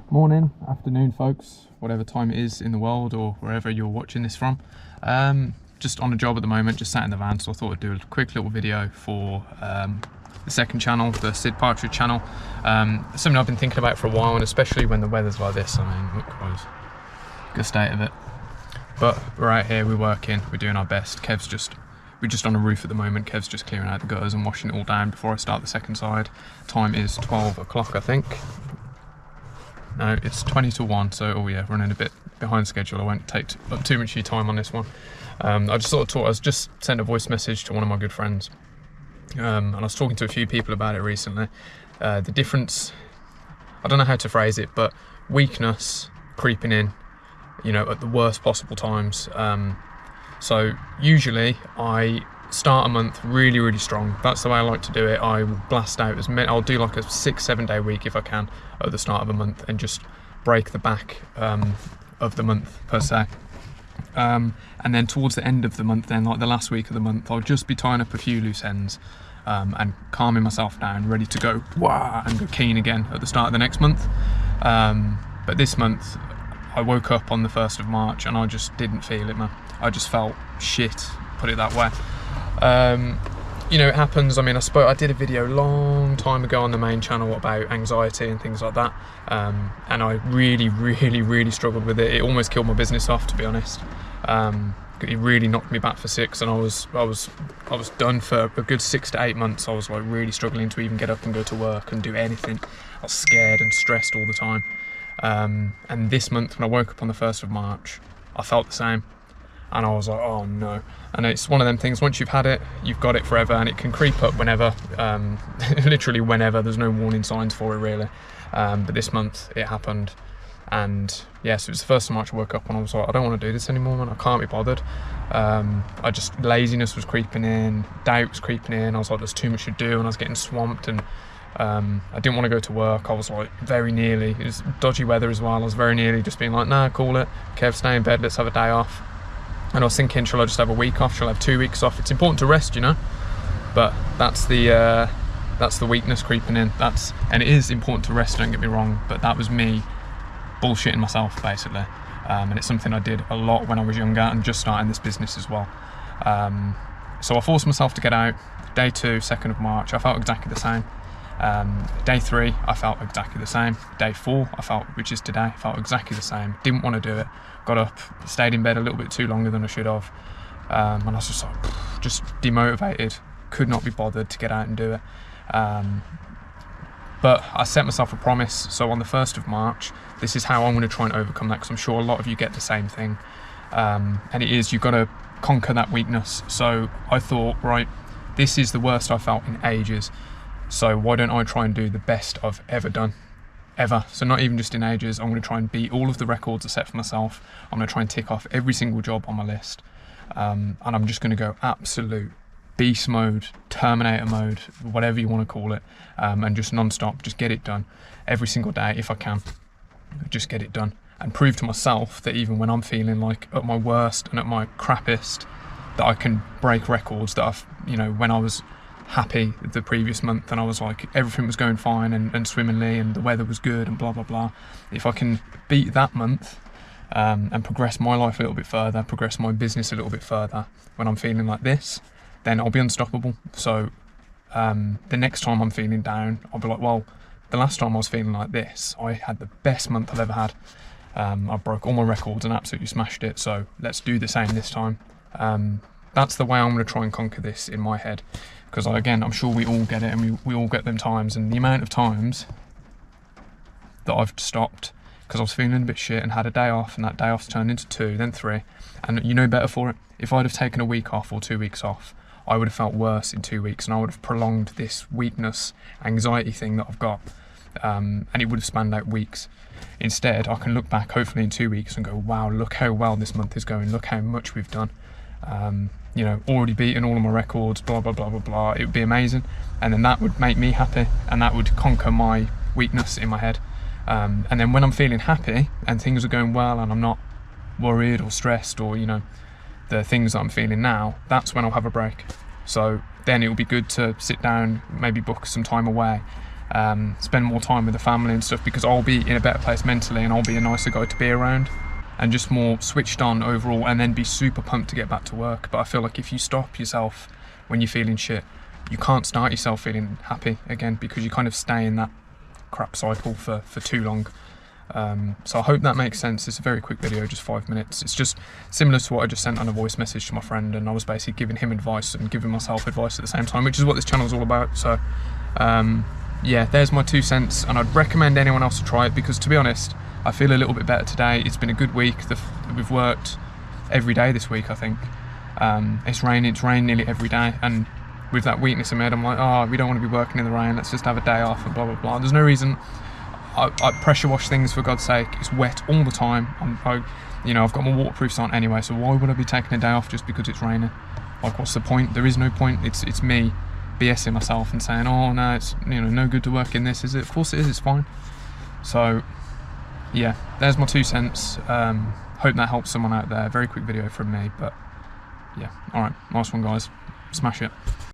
Morning, afternoon folks, whatever time it is in the world or wherever you're watching this from. Just on a job at the moment, just sat in the van, so I thought I'd do a quick little video for the second channel, the Sid Partridge channel. Something I've been thinking about for a while, and especially when the weather's like this. I mean, look guys, good state of it. But we're out here, we're working, we're doing our best. We're just on a roof at the moment. Kev's just clearing out the gutters and washing it all down before I start the second side. Time is 12 o'clock, I think. No, it's 20 to 1, so oh yeah, running a bit behind schedule. I won't take up too much of your time on this one. I just I was just sent a voice message to one of my good friends, and I was talking to a few people about it recently. The difference, I don't know how to phrase it, but weakness creeping in, you know, at the worst possible times. So usually I start a month really strong. That's the way I like to do it. I will blast out as many. I'll do like a 6-7 day week if I can at the start of a month and just break the back of the month per se. And then towards the end of the month, then like the last week of the month, I'll just be tying up a few loose ends and calming myself down, ready to go wah, and go keen again at the start of the next month. But this month I woke up on the 1st of March and I just didn't feel it, man. I just felt shit, put it that way. You know, it happens. I mean, I did a video a long time ago on the main channel about anxiety and things like that, and I really struggled with it. It almost killed my business off, to be honest. It really knocked me back for 6, and I was done for a good 6 to 8 months. I was like really struggling to even get up and go to work and do anything. I was scared and stressed all the time. And this month, when I woke up on the 1st of March, I felt the same. And I was like, oh no. And it's one of them things, once you've had it, you've got it forever, and it can creep up whenever, literally whenever. There's no warning signs for it really. But this month it happened, and yes, it was the 1st of March I woke up and I was like, I don't want to do this anymore, man. I can't be bothered. Laziness was creeping in, doubt was creeping in. I was like, there's too much to do, and I was getting swamped, and I didn't want to go to work. I was like very nearly, it was dodgy weather as well, I was very nearly just being like, nah, call it. Kev, stay in bed, let's have a day off. And I was thinking, shall I just have a week off? Shall I have 2 weeks off? It's important to rest, you know. But that's the weakness creeping in. And it is important to rest, don't get me wrong. But that was me bullshitting myself, basically. And it's something I did a lot when I was younger and just starting this business as well. So I forced myself to get out. Day 2, 2nd of March, I felt exactly the same. Day 3, I felt exactly the same. Day 4, which is today, I felt exactly the same. Didn't want to do it. Got up, stayed in bed a little bit too longer than I should have. And I was just like, just demotivated. Could not be bothered to get out and do it. But I set myself a promise. So on the 1st of March, this is how I'm going to try and overcome that, because I'm sure a lot of you get the same thing. And it is, you've got to conquer that weakness. So I thought, right, this is the worst I've felt in ages. So why don't I try and do the best I've ever done, ever? So not even just in ages. I'm going to try and beat all of the records I set for myself. I'm going to try and tick off every single job on my list. And I'm just going to go absolute beast mode, Terminator mode, whatever you want to call it. And just non-stop, just get it done every single day if I can. Just get it done and prove to myself that even when I'm feeling like at my worst and at my crappiest, that I can break records that I've, you know, when I was happy the previous month and I was like, everything was going fine and swimmingly and the weather was good and blah blah blah. If I can beat that month and progress my life a little bit further, progress my business a little bit further when I'm feeling like this, then I'll be unstoppable. So the next time I'm feeling down, I'll be like, well, the last time I was feeling like this, I had the best month I've ever had. I broke all my records and absolutely smashed it, so let's do the same this time. That's the way I'm going to try and conquer this in my head. Because again, I'm sure we all get it, and we all get them times, and the amount of times that I've stopped because I was feeling a bit shit and had a day off, and that day off's turned into 2, then 3, and you know better for it. If I'd have taken a week off or 2 weeks off, I would have felt worse in 2 weeks, and I would have prolonged this weakness, anxiety thing that I've got, and it would have spanned out weeks. Instead, I can look back hopefully in 2 weeks and go, wow, look how well this month is going, look how much we've done. You know, already beaten all of my records, blah blah blah blah blah. It would be amazing, and then that would make me happy, and that would conquer my weakness in my head. And then when I'm feeling happy and things are going well and I'm not worried or stressed, or you know, the things that I'm feeling now, that's when I'll have a break. So then it will be good to sit down, maybe book some time away spend more time with the family and stuff, because I'll be in a better place mentally and I'll be a nicer guy to be around and just more switched on overall, and then be super pumped to get back to work. But I feel like if you stop yourself when you're feeling shit, you can't start yourself feeling happy again, because you kind of stay in that crap cycle for too long. So I hope that makes sense. It's a very quick video, just 5 minutes. It's just similar to what I just sent on a voice message to my friend, and I was basically giving him advice and giving myself advice at the same time, which is what this channel is all about. So yeah, there's my 2 cents, and I'd recommend anyone else to try it, because to be honest, I feel a little bit better today. It's been a good week. We've worked every day this week, I think. It's rained nearly every day, and with that weakness in my head, I'm like, oh, we don't want to be working in the rain, let's just have a day off and blah blah blah. There's no reason. I pressure wash things, for God's sake. It's wet all the time. I've got my waterproofs on anyway, so why would I be taking a day off just because it's raining? Like, what's the point? There is no point. It's me BSing myself and saying, oh no, it's no good to work in this, is it? Of course it is, it's fine. So yeah, there's my 2 cents. Hope that helps someone out there. Very quick video from me, but yeah, alright, nice one guys, smash it.